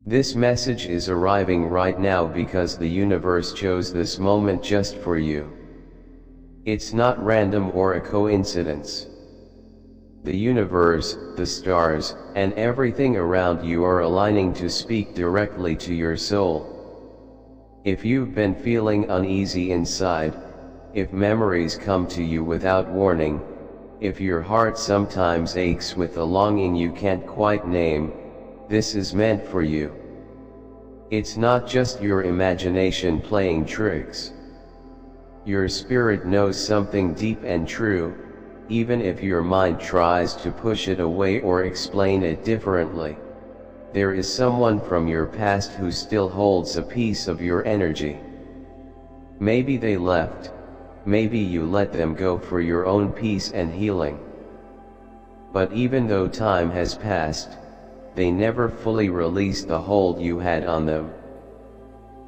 This message is arriving right now because the universe chose this moment just for you. It's not random or a coincidence. The universe, the stars, and everything around you are aligning to speak directly to your soul. If you've been feeling uneasy inside, if memories come to you without warning, if your heart sometimes aches with a longing you can't quite name, this is meant for you. It's not just your imagination playing tricks. Your spirit knows something deep and true, even if your mind tries to push it away or explain it differently. There is someone from your past who still holds a piece of your energy. Maybe they left, maybe you let them go for your own peace and healing. But even though time has passed, they never fully released the hold you had on them.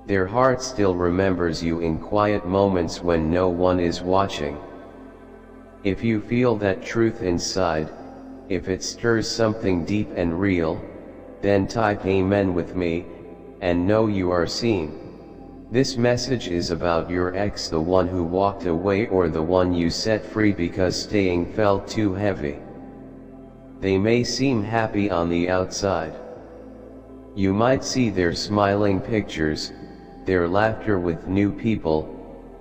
Their heart still remembers you in quiet moments when no one is watching. If you feel that truth inside, if it stirs something deep and real, then type Amen with me, and know you are seen. This message is about your ex, the one who walked away or the one you set free because staying felt too heavy. They may seem happy on the outside. You might see their smiling pictures, their laughter with new people,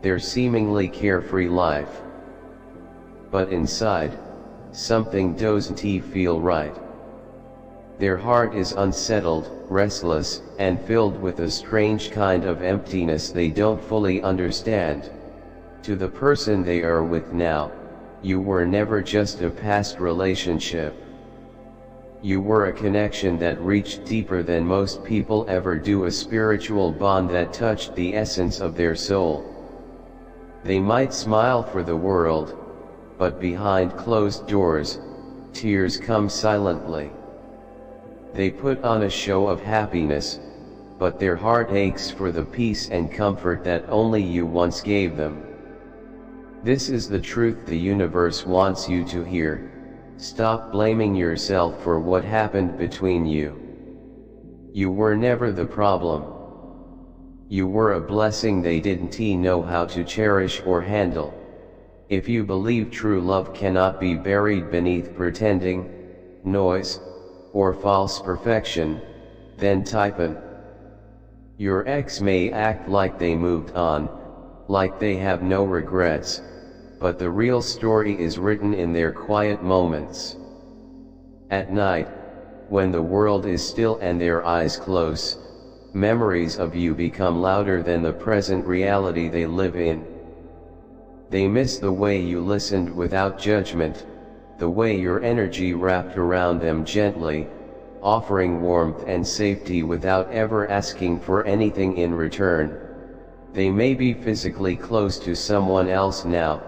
their seemingly carefree life. But inside, something doesn't feel right. Their heart is unsettled, restless, and filled with a strange kind of emptiness they don't fully understand. To the person they are with now, you were never just a past relationship. You were a connection that reached deeper than most people ever do, a spiritual bond that touched the essence of their soul. They might smile for the world, but behind closed doors, tears come silently. They put on a show of happiness, but their heart aches for the peace and comfort that only you once gave them. This is the truth the universe wants you to hear. Stop blaming yourself for what happened between you. You were never the problem. You were a blessing they didn't know how to cherish or handle. If you believe true love cannot be buried beneath pretending, noise, or false perfection, then type in. Your ex may act like they moved on, like they have no regrets, but the real story is written in their quiet moments. At night, when the world is still and their eyes close, memories of you become louder than the present reality they live in. They miss the way you listened without judgment, the way your energy wrapped around them gently, offering warmth and safety without ever asking for anything in return. They may be physically close to someone else now,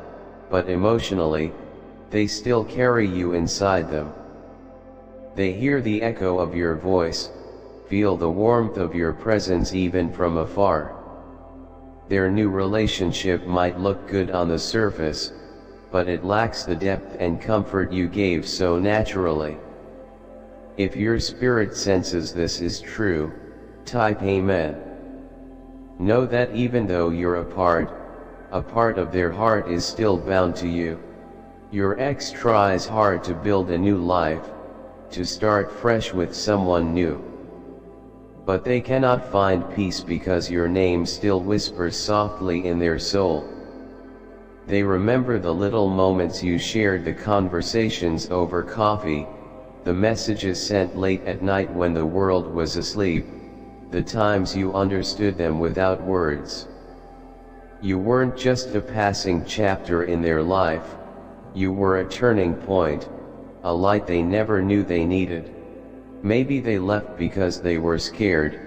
but emotionally, they still carry you inside them. They hear the echo of your voice, feel the warmth of your presence even from afar. Their new relationship might look good on the surface, but it lacks the depth and comfort you gave so naturally. If your spirit senses this is true, type Amen. Know that even though you're apart, a part of their heart is still bound to you. Your ex tries hard to build a new life, to start fresh with someone new. But they cannot find peace because your name still whispers softly in their soul. They remember the little moments you shared, the conversations over coffee, the messages sent late at night when the world was asleep, the times you understood them without words. You weren't just a passing chapter in their life, you were a turning point, a light they never knew they needed. Maybe they left because they were scared,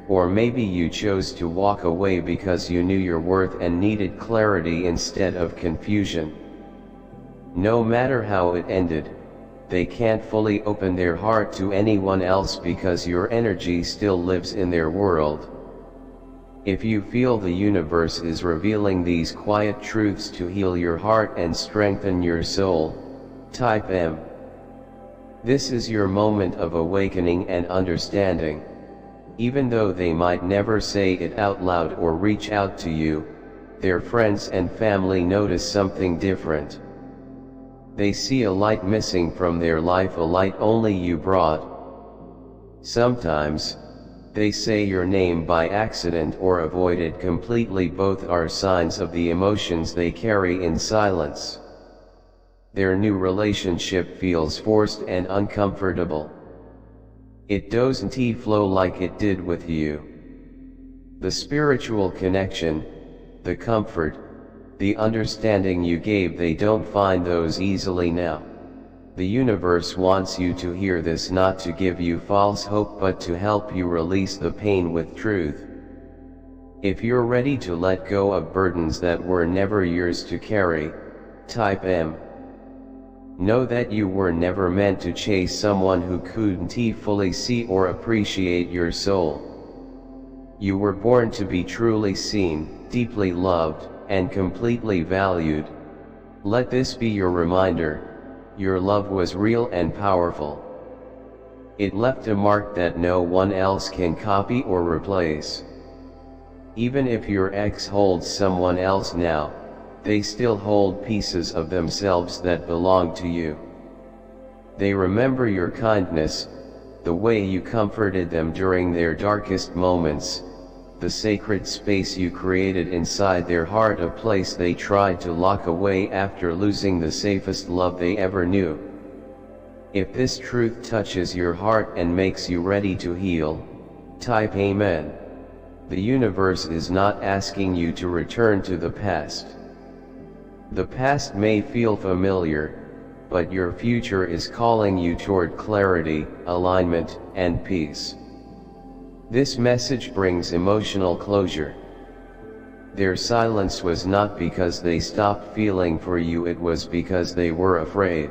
or maybe you chose to walk away because you knew your worth and needed clarity instead of confusion. No matter how it ended, they can't fully open their heart to anyone else because your energy still lives in their world. If you feel the universe is revealing these quiet truths to heal your heart and strengthen your soul, type M. This is your moment of awakening and understanding. Even though they might never say it out loud or reach out to you, their friends and family notice something different. They see a light missing from their life, a light only you brought. Sometimes, they say your name by accident or avoid it completely. Both are signs of the emotions they carry in silence. Their new relationship feels forced and uncomfortable. It doesn't flow like it did with you. The spiritual connection, the comfort, the understanding you gave, they don't find those easily now. The universe wants you to hear this, not to give you false hope but to help you release the pain with truth. If you're ready to let go of burdens that were never yours to carry, type M. Know that you were never meant to chase someone who couldn't fully see or appreciate your soul. You were born to be truly seen, deeply loved, and completely valued. Let this be your reminder. Your love was real and powerful. It left a mark that no one else can copy or replace. Even if your ex holds someone else now, they still hold pieces of themselves that belong to you. They remember your kindness, the way you comforted them during their darkest moments, the sacred space you created inside their heart, a place they tried to lock away after losing the safest love they ever knew. If this truth touches your heart and makes you ready to heal, type Amen. The universe is not asking you to return to the past. The past may feel familiar, but your future is calling you toward clarity, alignment, and peace. This message brings emotional closure. Their silence was not because they stopped feeling for you, it was because they were afraid.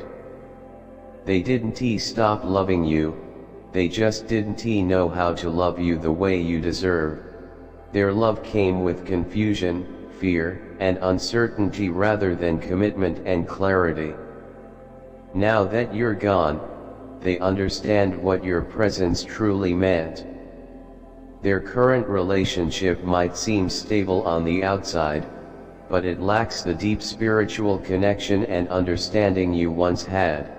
They didn't stop loving you, they just didn't know how to love you the way you deserve. Their love came with confusion, fear, and uncertainty rather than commitment and clarity. Now that you're gone, they understand what your presence truly meant. Their current relationship might seem stable on the outside, but it lacks the deep spiritual connection and understanding you once had.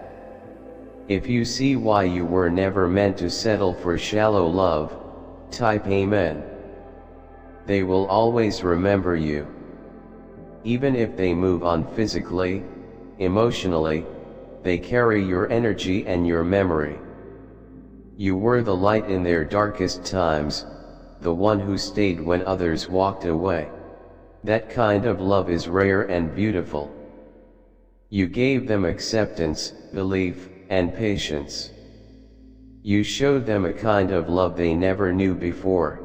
If you see why you were never meant to settle for shallow love, type Amen. They will always remember you. Even if they move on physically, emotionally, they carry your energy and your memory. You were the light in their darkest times, the one who stayed when others walked away. That kind of love is rare and beautiful. You gave them acceptance, belief, and patience. You showed them a kind of love they never knew before.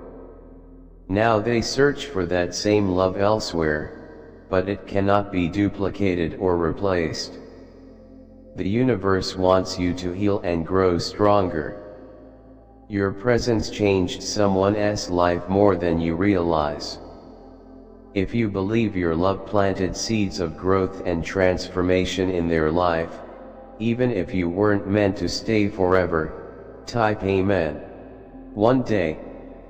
Now they search for that same love elsewhere, but it cannot be duplicated or replaced. The universe wants you to heal and grow stronger. Your presence changed someone's life more than you realize. If you believe your love planted seeds of growth and transformation in their life, even if you weren't meant to stay forever, type Amen. One day,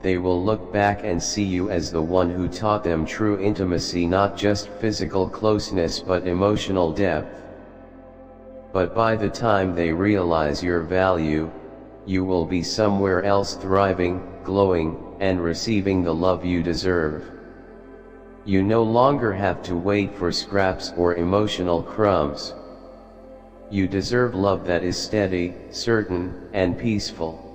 they will look back and see you as the one who taught them true intimacy, not just physical closeness but emotional depth. But by the time they realize your value, you will be somewhere else, thriving, glowing, and receiving the love you deserve. You no longer have to wait for scraps or emotional crumbs. You deserve love that is steady, certain, and peaceful.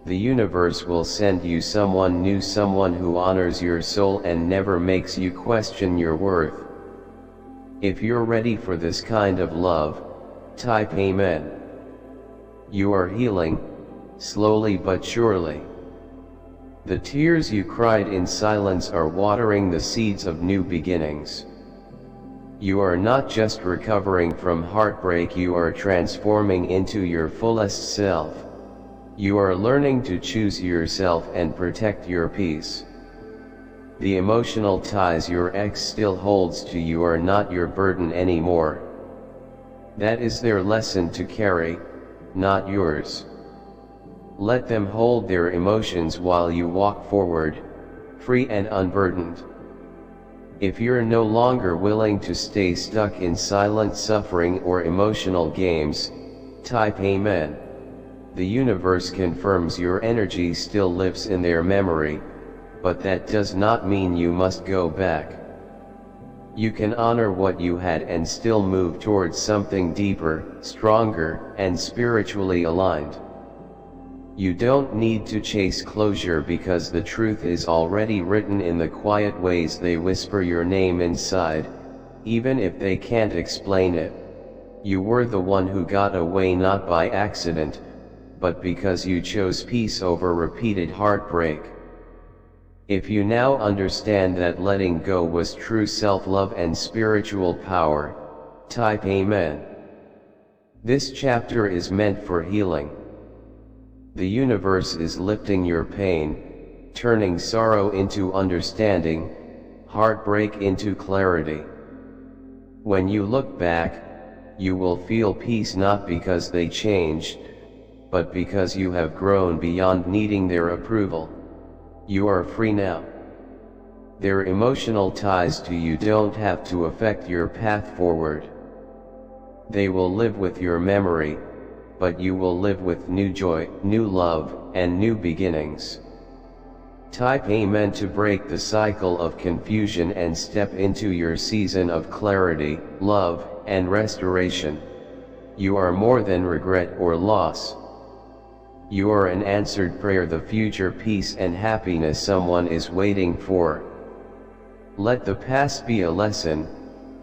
The universe will send you someone new, someone who honors your soul and never makes you question your worth. If you're ready for this kind of love, type Amen. You are healing, slowly but surely. The tears you cried in silence are watering the seeds of new beginnings. You are not just recovering from heartbreak, you are transforming into your fullest self. You are learning to choose yourself and protect your peace. The emotional ties your ex still holds to you are not your burden anymore. That is their lesson to carry, not yours. Let them hold their emotions while you walk forward, free and unburdened. If you're no longer willing to stay stuck in silent suffering or emotional games, type Amen. The universe confirms your energy still lives in their memory, but that does not mean you must go back. You can honor what you had and still move towards something deeper, stronger, and spiritually aligned. You don't need to chase closure because the truth is already written in the quiet ways they whisper your name inside, even if they can't explain it. You were the one who got away not by accident, but because you chose peace over repeated heartbreak. If you now understand that letting go was true self-love and spiritual power, type Amen. This chapter is meant for healing. The universe is lifting your pain, turning sorrow into understanding, heartbreak into clarity. When you look back, you will feel peace not because they changed, but because you have grown beyond needing their approval. You are free now. Their emotional ties to you don't have to affect your path forward. They will live with your memory, but you will live with new joy, new love, and new beginnings. Type Amen to break the cycle of confusion and step into your season of clarity, love, and restoration. You are more than regret or loss. You are an answered prayer, the future peace and happiness someone is waiting for. Let the past be a lesson,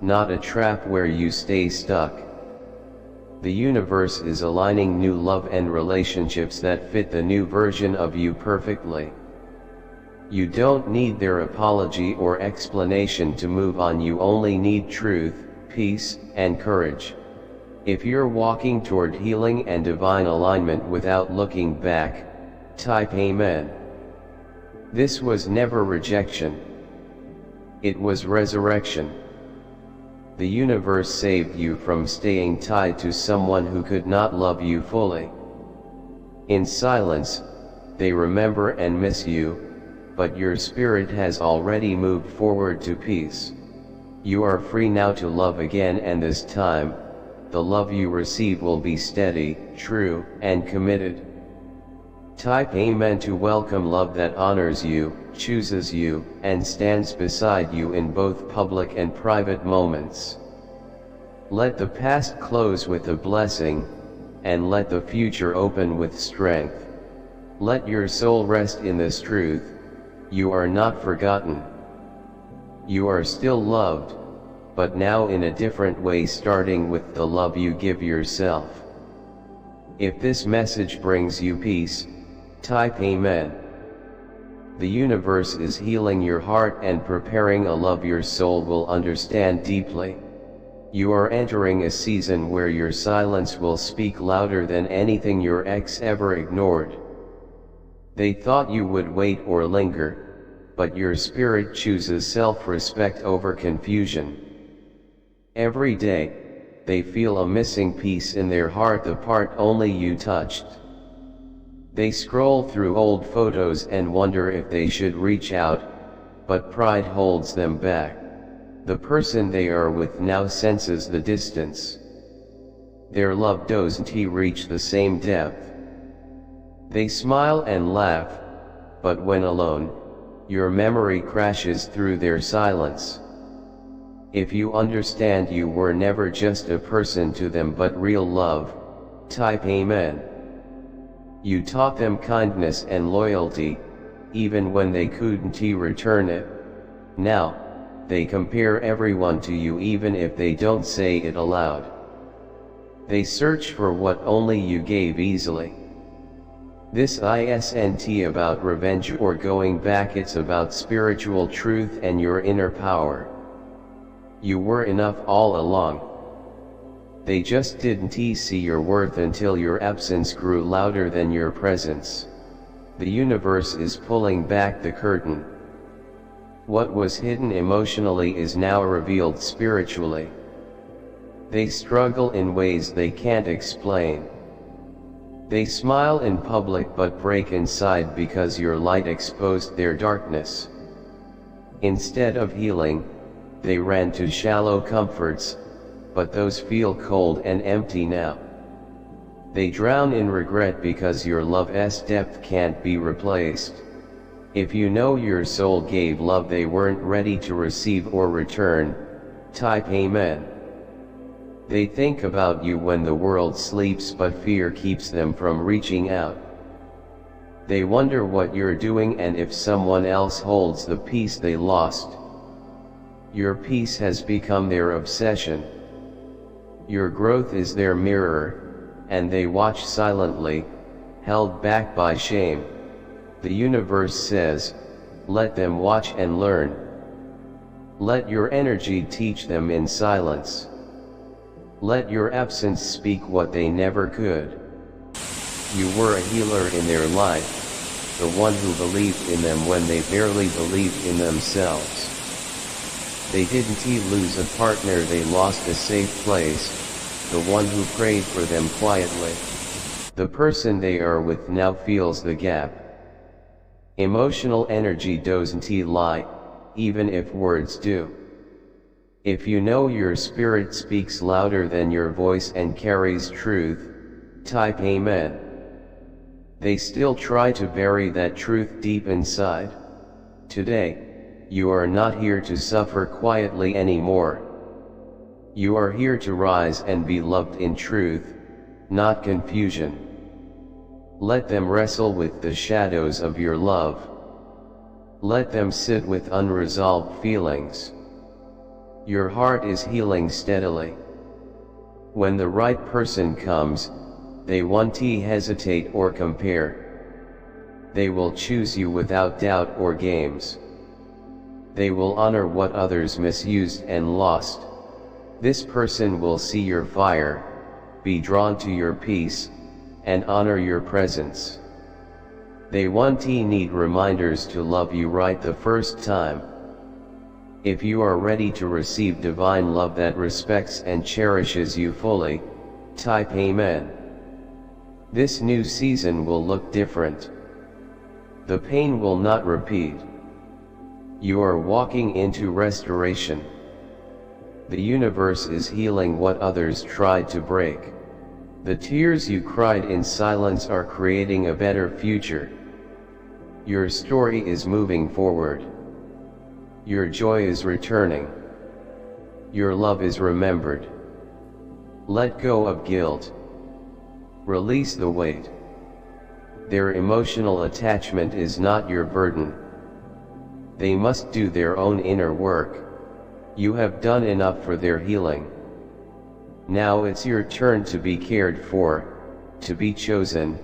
not a trap where you stay stuck. The universe is aligning new love and relationships that fit the new version of you perfectly. You don't need their apology or explanation to move on. You only need truth, peace, and courage. If you're walking toward healing and divine alignment without looking back, type Amen. This was never rejection. It was resurrection. The universe saved you from staying tied to someone who could not love you fully. In silence, they remember and miss you, but your spirit has already moved forward to peace. You are free now to love again, and this time, the love you receive will be steady, true, and committed. Type Amen to welcome love that honors you, chooses you, and stands beside you in both public and private moments. Let the past close with a blessing, and let the future open with strength. Let your soul rest in this truth: you are not forgotten. You are still loved, but now in a different way, starting with the love you give yourself. If this message brings you peace, type Amen. The universe is healing your heart and preparing a love your soul will understand deeply. You are entering a season where your silence will speak louder than anything your ex ever ignored. They thought you would wait or linger, but your spirit chooses self-respect over confusion. Every day, they feel a missing piece in their heart, the part only you touched. They scroll through old photos and wonder if they should reach out, but pride holds them back. The person they are with now senses the distance. Their love doesn't reach the same depth. They smile and laugh, but when alone, your memory crashes through their silence. If you understand you were never just a person to them but real love, type Amen. You taught them kindness and loyalty, even when they couldn't return it. Now, they compare everyone to you even if they don't say it aloud. They search for what only you gave easily. This isn't about revenge or going back, it's about spiritual truth and your inner power. You were enough all along. They just didn't see your worth until your absence grew louder than your presence. The universe is pulling back the curtain. What was hidden emotionally is now revealed spiritually. They struggle in ways they can't explain. They smile in public but break inside because your light exposed their darkness. Instead of healing, they ran to shallow comforts, but those feel cold and empty now. They drown in regret because your love's depth can't be replaced. If you know your soul gave love they weren't ready to receive or return, type Amen. They think about you when the world sleeps but fear keeps them from reaching out. They wonder what you're doing and if someone else holds the peace they lost. Your peace has become their obsession. Your growth is their mirror, and they watch silently, held back by shame. The universe says, let them watch and learn. Let your energy teach them in silence. Let your absence speak what they never could. You were a healer in their life, the one who believed in them when they barely believed in themselves. They didn't lose a partner, they lost a safe place, the one who prayed for them quietly. The person they are with now feels the gap. Emotional energy doesn't lie, even if words do. If you know your spirit speaks louder than your voice and carries truth, type Amen. They still try to bury that truth deep inside. Today, you are not here to suffer quietly anymore. You are here to rise and be loved in truth, not confusion. Let them wrestle with the shadows of your love. Let them sit with unresolved feelings. Your heart is healing steadily. When the right person comes, they won't hesitate or compare. They will choose you without doubt or games. They will honor what others misused and lost. This person will see your fire, be drawn to your peace, and honor your presence. They won't need reminders to love you right the first time. If you are ready to receive divine love that respects and cherishes you fully, type Amen. This new season will look different. The pain will not repeat. You are walking into restoration. The universe is healing what others tried to break. The tears you cried in silence are creating a better future. Your story is moving forward. Your joy is returning. Your love is remembered. Let go of guilt. Release the weight. Their emotional attachment is not your burden. They must do their own inner work. You have done enough for their healing. Now it's your turn to be cared for, to be chosen,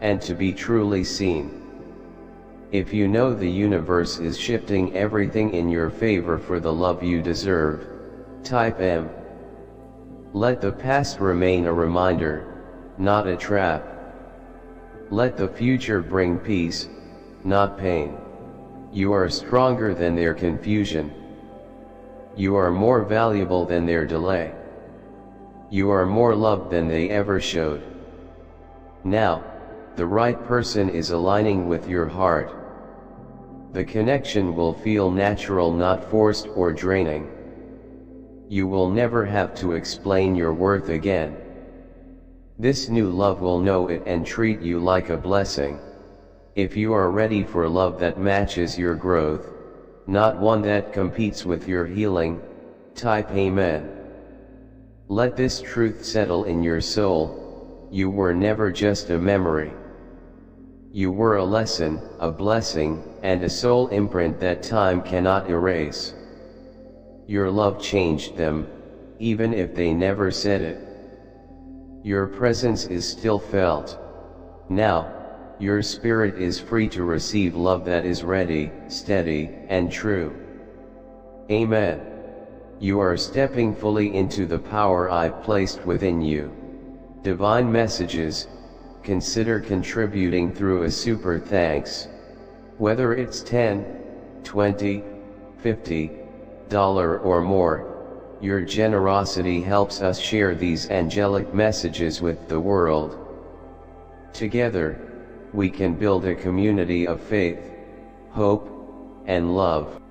and to be truly seen. If you know the universe is shifting everything in your favor for the love you deserve, type M. Let the past remain a reminder, not a trap. Let the future bring peace, not pain. You are stronger than their confusion. You are more valuable than their delay. You are more loved than they ever showed. Now, the right person is aligning with your heart. The connection will feel natural, not forced or draining. You will never have to explain your worth again. This new love will know it and treat you like a blessing. If you are ready for love that matches your growth, not one that competes with your healing, type Amen. Let this truth settle in your soul. You were never just a memory. You were a lesson, a blessing, and a soul imprint that time cannot erase. Your love changed them, even if they never said it. Your presence is still felt. Now, your spirit is free to receive love that is ready, steady, and true. Amen. You are stepping fully into the power I've placed within you. Divine messages. Consider contributing through a super thanks. Whether it's $10, $20, $50 or more, your generosity helps us share these angelic messages with the world. Together, we can build a community of faith, hope, and love.